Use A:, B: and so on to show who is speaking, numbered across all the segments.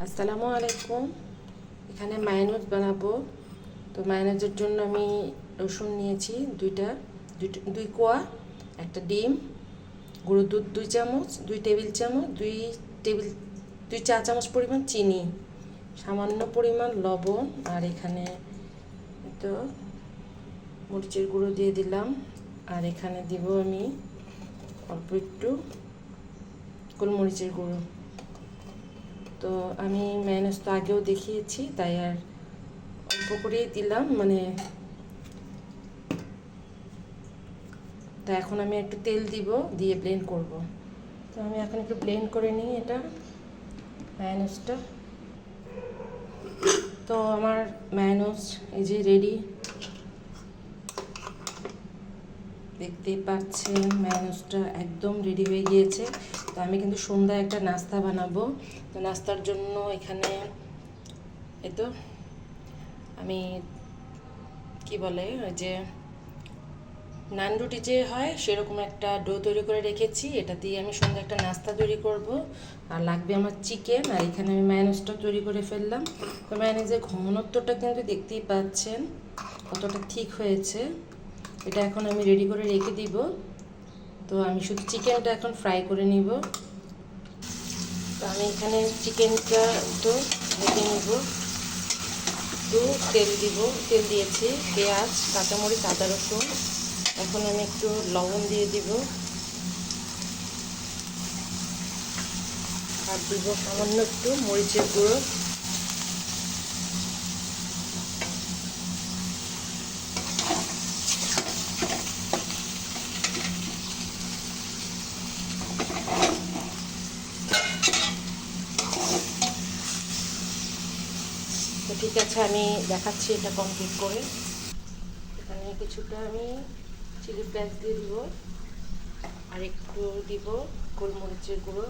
A: আসসালামু আলাইকুম। এখানে মায়োনেজ বানাবো। তো মায়োনেজের জন্য আমি রসুন নিয়েছি দুই কোয়া, একটা ডিম, গুঁড়ো দুধ 2 চামচ, 2 টেবিল চামচ, দুই চা চামচ পরিমাণ চিনি, সামান্য পরিমাণ লবণ, আর এখানে তো মরিচের গুঁড়ো দিয়ে দিলাম। আর এখানে দিব আমি অল্প একটু গোলমরিচের গুঁড়ো। তো আমি মায়োনেজ তো আগেও দেখিয়েছি, তাই আর অল্প করেই দিলাম। তা এখন আমি একটু তেল দিব, দিয়ে ব্লেন্ড করব। তো আমি এখন একটু ব্লেন্ড করে নিই এটা মায়োনেজটা। তো আমার মায়োনেজ এই যে রেডি, দেখতেই পাচ্ছেন মায়োনেজটা একদম রেডি হয়ে গিয়েছে। তো আমি কিন্তু সন্ধ্যায় একটা নাস্তা বানাবো। তো নাস্তার জন্য এখানে এই তো আমি কি বলে ওই যে নান রুটি যে হয় সেরকম একটা ডো তৈরি করে রেখেছি। এটা দিয়ে আমি সন্ধ্যায় একটা নাস্তা তৈরি করব। আর লাগবে আমার চিকেন। আর এখানে আমি মায়োনেজটা তৈরি করে ফেললাম। তো মায়োনেজের ঘনত্বটা কিন্তু দেখতেই পাচ্ছেন কতটা ঠিক হয়েছে। এটা এখন আমি রেডি করে রেখে দিব। তো আমি শুধু চিকেনটা এখন ফ্রাই করে নিব। তো আমি এখানে চিকেনটা তো ভেজে নিব। একটু তেল দিয়েছি, পেঁয়াজ, কাঁচামরিচ, আদা, রসুন। এখন আমি একটু লবণ দিয়ে দিব, আর দিব সামান্য একটু মরিচের গুঁড়ো। তো ঠিক আছে, আমি দেখাচ্ছি এটা কমপ্লিট করে। এখানে কিছুটা আমি চিলি ফ্লেক্স দিয়ে দিব, আর একটু দিব গোলমরিচের গুঁড়ো।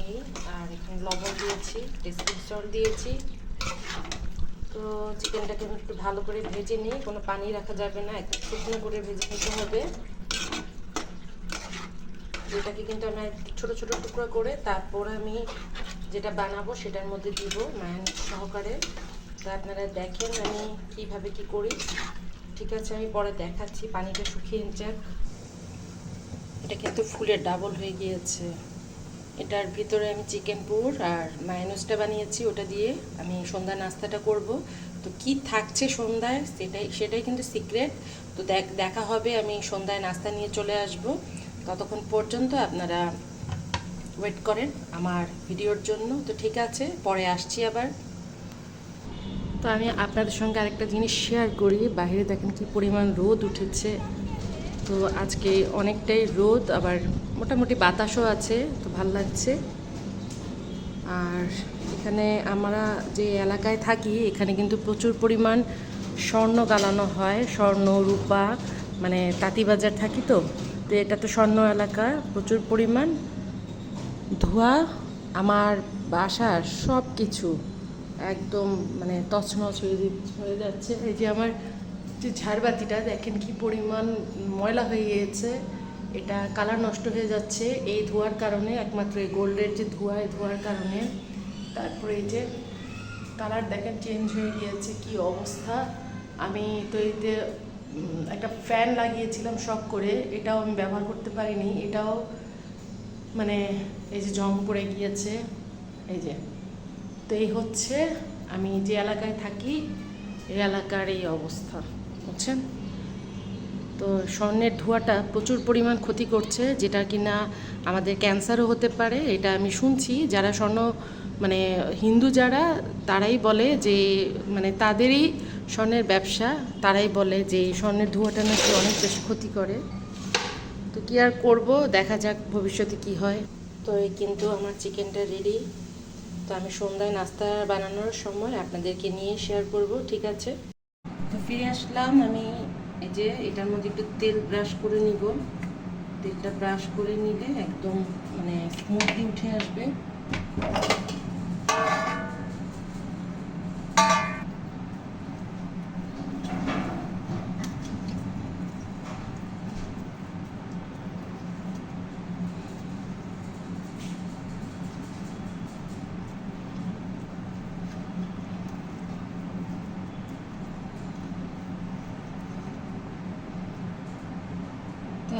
A: এই আর এখানে লবণ দিয়েছি, টেস্টিং সল্ট দিয়েছি। তো চিকেনটাকে আমি একটু ভালো করে ভেজে নিই, কোনো পানি রাখা যাবে না, একটু শুকনো করে ভেজে নিতে হবে। এটাকে কিন্তু আমি ছোট ছোট টুকরো করে তারপর আমি যেটা বানাবো সেটার মধ্যে দিব মায়োনেজ সহকারে। তো আপনারা দেখেন আমি কিভাবে কি করি। ঠিক আছে, আমি পরে দেখাচ্ছি। পানিটা শুকিয়ে যাক। এটা কিন্তু ফুলে ডাবল হয়ে গিয়েছে। এটার ভিতরে আমি চিকেন পুর আর মায়োনেজটা বানিয়েছি, ওটা দিয়ে আমি সন্ধ্যা নাস্তাটা করব। তো কি থাকছে সন্ধ্যায় সেটাই কিন্তু সিক্রেট। তো দেখা হবে, আমি সন্ধ্যায় নাস্তা নিয়ে চলে আসব। ততক্ষণ পর্যন্ত আপনারা ওয়েট করেন আমার ভিডিওর জন্য। তো ঠিক আছে, পরে আসছি আবার। তো আমি আপনাদের সঙ্গে আরেকটা জিনিস শেয়ার করি। বাইরে দেখেন কি পরিমাণ রোদ উঠেছে। তো আজকে অনেকটাই রোদ, আবার মোটামুটি বাতাসও আছে, তো ভাল লাগছে। আর এখানে আমরা যে এলাকায় থাকি এখানে কিন্তু প্রচুর পরিমাণ স্বর্ণ গালানো হয়, স্বর্ণ, রূপা, মানে তাঁতিবাজার থাকি। তো এটা তো স্বর্ণ এলাকা, প্রচুর পরিমাণ ধোঁয়া। আমার বাসার সব কিছু একদম তছনছ হয়ে যাচ্ছে। এই যে আমার যে ঝাড়বাতিটা দেখেন কি পরিমাণ ময়লা হয়ে গিয়েছে, এটা কালার নষ্ট হয়ে যাচ্ছে এই ধোঁয়ার কারণে, একমাত্র এই গোল্ডের যে ধোঁয়া, এই ধোঁয়ার কারণে। তারপরে এই যে কালার দেখেন চেঞ্জ হয়ে গিয়েছে, কি অবস্থা। আমি তো এতে একটা ফ্যান লাগিয়েছিলাম শখ করে, এটাও আমি ব্যবহার করতে পারিনি। এটাও এই যে জং পড়ে গিয়েছে, এই যে। তো এই হচ্ছে আমি যে এলাকায় থাকি এই এলাকার এই অবস্থা, বুঝছেন। তো স্বর্ণের ধোঁয়াটা প্রচুর পরিমাণ ক্ষতি করছে, যেটা কিনা আমাদের ক্যান্সারও হতে পারে। এটা আমি শুনছি, যারা স্বর্ণ হিন্দু যারা, তারাই বলে যে তাদেরই স্বর্ণের ব্যবসা, তারাই বলে যে স্বর্ণের ধোঁয়াটা নাকি অনেক বেশি ক্ষতি করে। তো কী আর করবো, দেখা যাক ভবিষ্যতে কি হয়। তো এই কিন্তু আমার চিকেনটা রেডি। তো আমি সন্ধ্যায় নাস্তা বানানোর সময় আপনাদেরকে নিয়ে শেয়ার করব, ঠিক আছে। তো ফিরে আসলাম আমি। এই যে এটার মধ্যে একটু তেল ব্রাশ করে নিব। তেলটা ব্রাশ করে নিলে একদম স্মুথলি উঠে আসবে।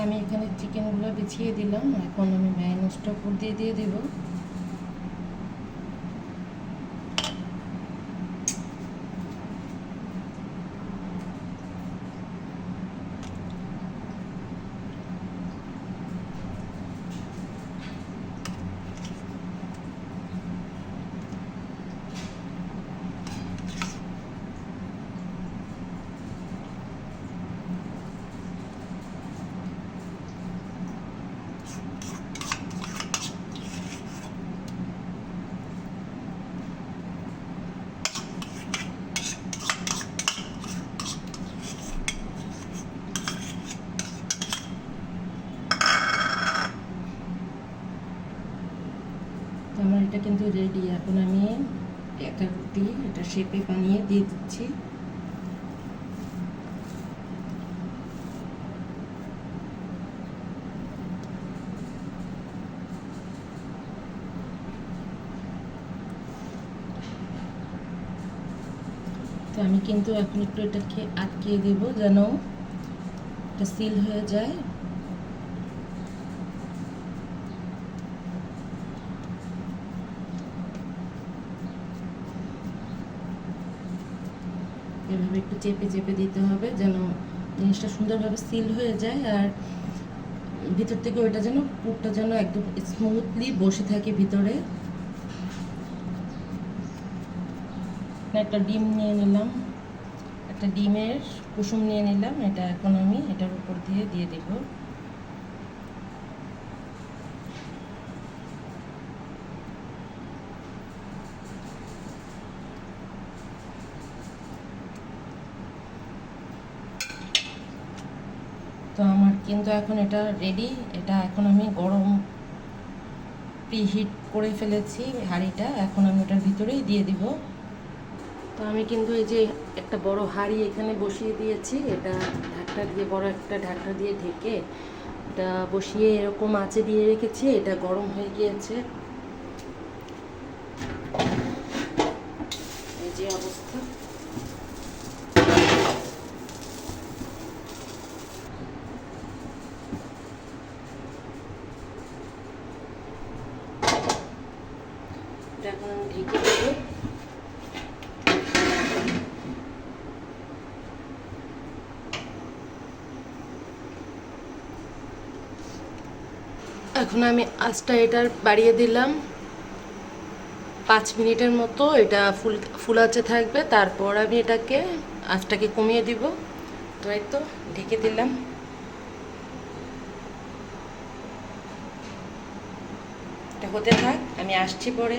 A: আমি এখানে চিকেনগুলো বিছিয়ে দিলাম, এখন আমি ম্যায়োনিজটা উপর দিয়ে দেবো। আমার এটা কিন্তু রেডি। এখন আমি একটা রুটি এটা শেপে বানিয়ে দিয়ে দিচ্ছি। তো আমি কিন্তু এখন একটু এটাকে আটকিয়ে দেব যেন এটা সিল হয়ে যায়। এভাবে একটু চেপে চেপে দিতে হবে যেন জিনিসটা সুন্দরভাবে সিল হয়ে যায়, আর ভিতর থেকে ওইটা যেন পুরটা যেন একদম স্মুথলি বসে থাকে ভিতরে। একটা ডিম নিয়ে নিলাম, একটা ডিমের কুসুম নিয়ে নিলাম, এটা এখন আমি এটার উপর দিয়ে দেব। তো আমার কিন্তু এখন এটা রেডি। এটা এখন আমি গরম প্রিহিট করে ফেলেছি হাঁড়িটা, এখন আমি ওটার ভিতরেই দিয়ে দিব। তো আমি কিন্তু এই যে একটা বড় হাঁড়ি এখানে বসিয়ে দিয়েছি, এটা ঢাকনা দিয়ে বড় একটা ঢাকনা দিয়ে ঢেকে এটা বসিয়ে এরকম আঁচে দিয়ে রেখেছি। এটা গরম হয়ে গিয়েছে, এই যে অবস্থা। এটা এখন আমি ঢেকে দেবো। এখন আমি আঁচটা এটার বাড়িয়ে দিলাম 5 মিনিটের মতো। এটা ফুল আঁচে থাকবে, তারপর আমি এটাকে আঁচটাকে কমিয়ে দিব। তো এই তো ঢেকে দিলাম। এটা হতে থাক, আমি আসছি পরে।